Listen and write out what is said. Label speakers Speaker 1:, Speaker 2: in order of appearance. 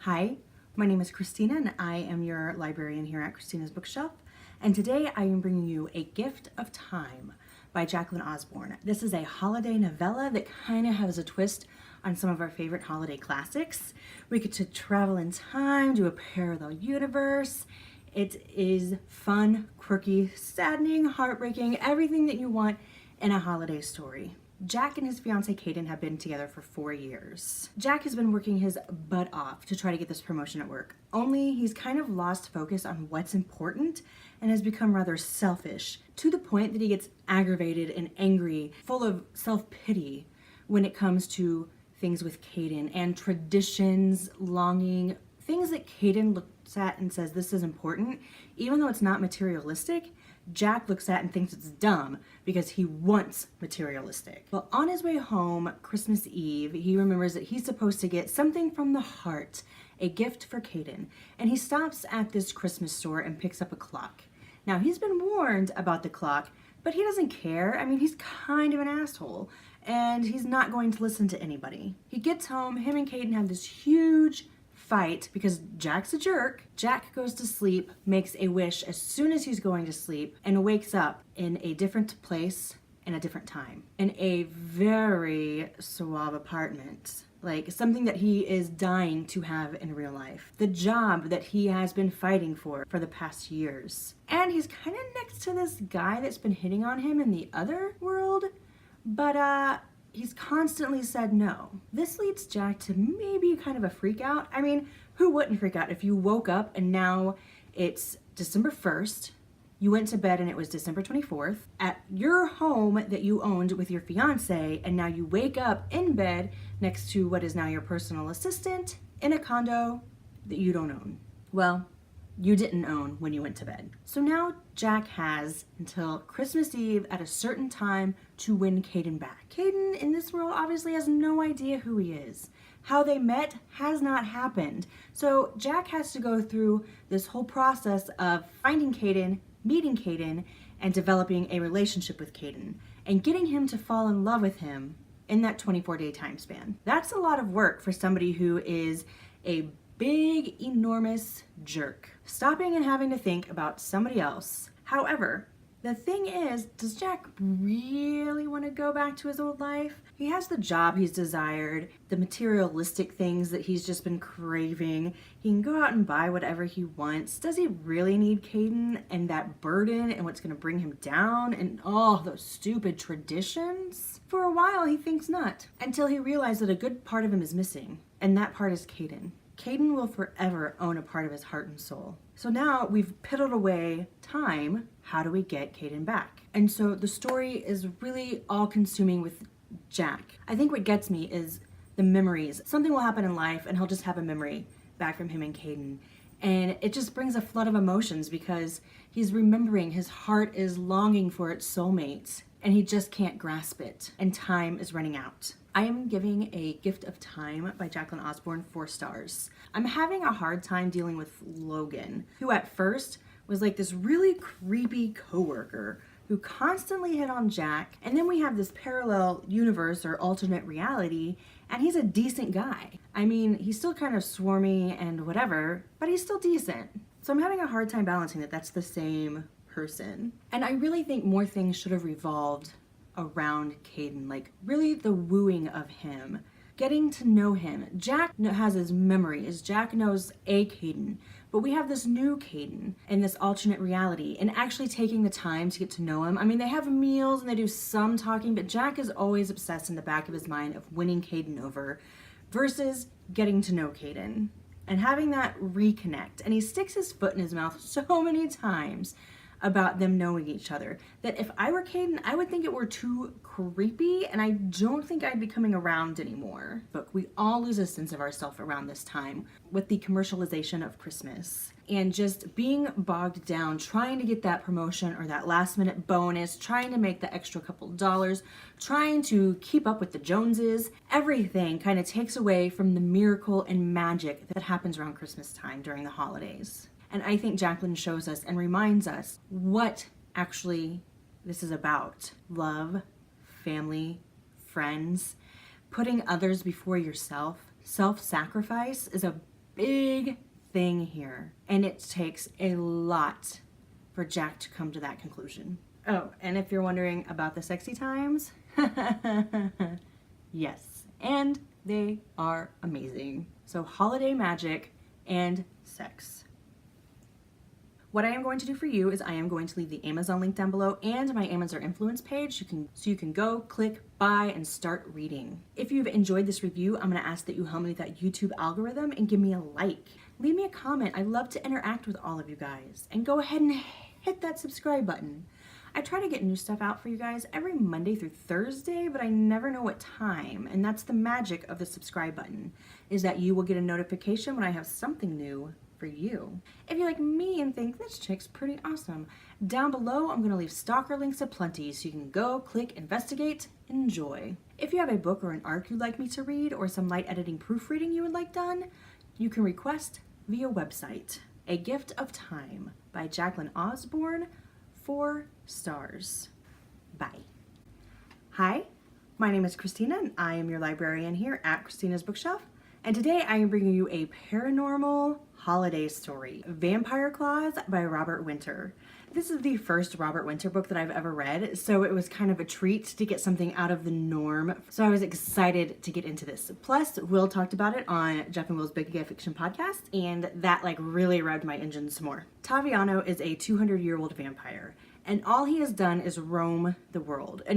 Speaker 1: Hi, my name is Christina and I am your librarian here at Christina's Bookshelf. And today I am bringing you A Gift of Time by Jaclyn Osborn. This is a holiday novella that kind of has a twist on some of our favorite holiday classics. We get to travel in time, do a parallel universe. It is fun, quirky, saddening, heartbreaking, everything that you want in a holiday story. Jack and his fiancee Caden have been together for 4 years. Jack has been working his butt off to try to get this promotion at work, only he's kind of lost focus on what's important and has become rather selfish to the point that he gets aggravated and angry, full of self-pity when it comes to things with Caden and traditions, longing, things that Caden looks at and says this is important, even though it's not materialistic. Jack looks at and thinks it's dumb because he wants materialistic. Well, on his way home, Christmas Eve, he remembers that he's supposed to get something from the heart, a gift for Caden. And he stops at this Christmas store and picks up a clock. Now, he's been warned about the clock, but he doesn't care. I mean, he's kind of an asshole, and he's not going to listen to anybody. He gets home, him and Caden have this huge fight because Jack's a jerk. Jack goes to sleep, makes a wish as soon as he's going to sleep, and wakes up in a different place and a different time. In a very suave apartment. Like something that he is dying to have in real life. The job that he has been fighting for the past years. And he's kind of next to this guy that's been hitting on him in the other world, but he's constantly said no. This leads Jack to maybe kind of a freak out. I mean, who wouldn't freak out if you woke up and now it's December 1st, you went to bed and it was December 24th, at your home that you owned with your fiance, and now you wake up in bed next to what is now your personal assistant in a condo that you don't own. Well, you didn't own when you went to bed. So now Jack has until Christmas Eve at a certain time to win Caden back. Caden in this world obviously has no idea who he is. How they met has not happened. So Jack has to go through this whole process of finding Caden, meeting Caden, and developing a relationship with Caden, and getting him to fall in love with him in that 24-day time span. That's a lot of work for somebody who is a big, enormous jerk, stopping and having to think about somebody else. However, the thing is, does Jack really want to go back to his old life? He has the job he's desired, the materialistic things that he's just been craving. He can go out and buy whatever he wants. Does he really need Caden and that burden and what's going to bring him down and all those stupid traditions? For a while, he thinks not, until he realizes that a good part of him is missing, and that part is Caden. Caden will forever own a part of his heart and soul. So now we've piddled away time. How do we get Caden back? And so the story is really all-consuming with Jack. I think what gets me is the memories. Something will happen in life and he'll just have a memory back from him and Caden. And it just brings a flood of emotions because he's remembering, his heart is longing for its soulmate and he just can't grasp it. And time is running out. I am giving A Gift of Time by Jaclyn Osborn 4 stars. I'm having a hard time dealing with Logan, who at first was like this really creepy coworker who constantly hit on Jack, and then we have this parallel universe or alternate reality, and he's a decent guy. I mean, he's still kind of swarmy and whatever, but he's still decent. So I'm having a hard time balancing that that's the same person. And I really think more things should have revolved around Caden, like really the wooing of him, getting to know him. Jack has his memories. Jack knows a Caden, but we have this new Caden in this alternate reality, and actually taking the time to get to know him. I mean, they have meals and they do some talking, but Jack is always obsessed in the back of his mind of winning Caden over versus getting to know Caden and having that reconnect. And he sticks his foot in his mouth so many times about them knowing each other that if I were Caden, I would think it were too creepy, and I don't think I'd be coming around anymore. But we all lose a sense of ourselves around this time with the commercialization of Christmas and just being bogged down trying to get that promotion or that last minute bonus, trying to make the extra couple dollars, trying to keep up with the Joneses. Everything kind of takes away from the miracle and magic that happens around Christmas time during the holidays. And I think Jaclyn shows us and reminds us what actually this is about. Love, family, friends, putting others before yourself. Self-sacrifice is a big thing here, and it takes a lot for Jack to come to that conclusion. Oh, and if you're wondering about the sexy times, yes, and they are amazing. So holiday magic and sex. What I am going to do for you is I am going to leave the Amazon link down below and my Amazon influence page so you can go, click, buy, and start reading. If you've enjoyed this review, I'm going to ask that you help me with that YouTube algorithm and give me a like. Leave me a comment. I love to interact with all of you guys. And go ahead and hit that subscribe button. I try to get new stuff out for you guys every Monday through Thursday, but I never know what time. And that's the magic of the subscribe button, is that you will get a notification when I have something new for you. If you're like me and think this chick's pretty awesome, down below I'm going to leave stalker links aplenty so you can go, click, investigate, enjoy. If you have a book or an arc you'd like me to read or some light editing proofreading you would like done, you can request via website. A Gift of Time by Jaclyn Osborn, 4 stars. Bye. Hi, my name is Christina and I am your librarian here at Christina's Bookshelf. And today I am bringing you a paranormal holiday story, Vampire Claws by Robert Winter. This is the first Robert Winter book that I've ever read, so it was kind of a treat to get something out of the norm. So I was excited to get into this. Plus, Will talked about it on Jeff and Will's Big Gay Fiction podcast, and that really revved my engines some more. Taviano is a 200-year-old vampire, and all he has done is roam the world.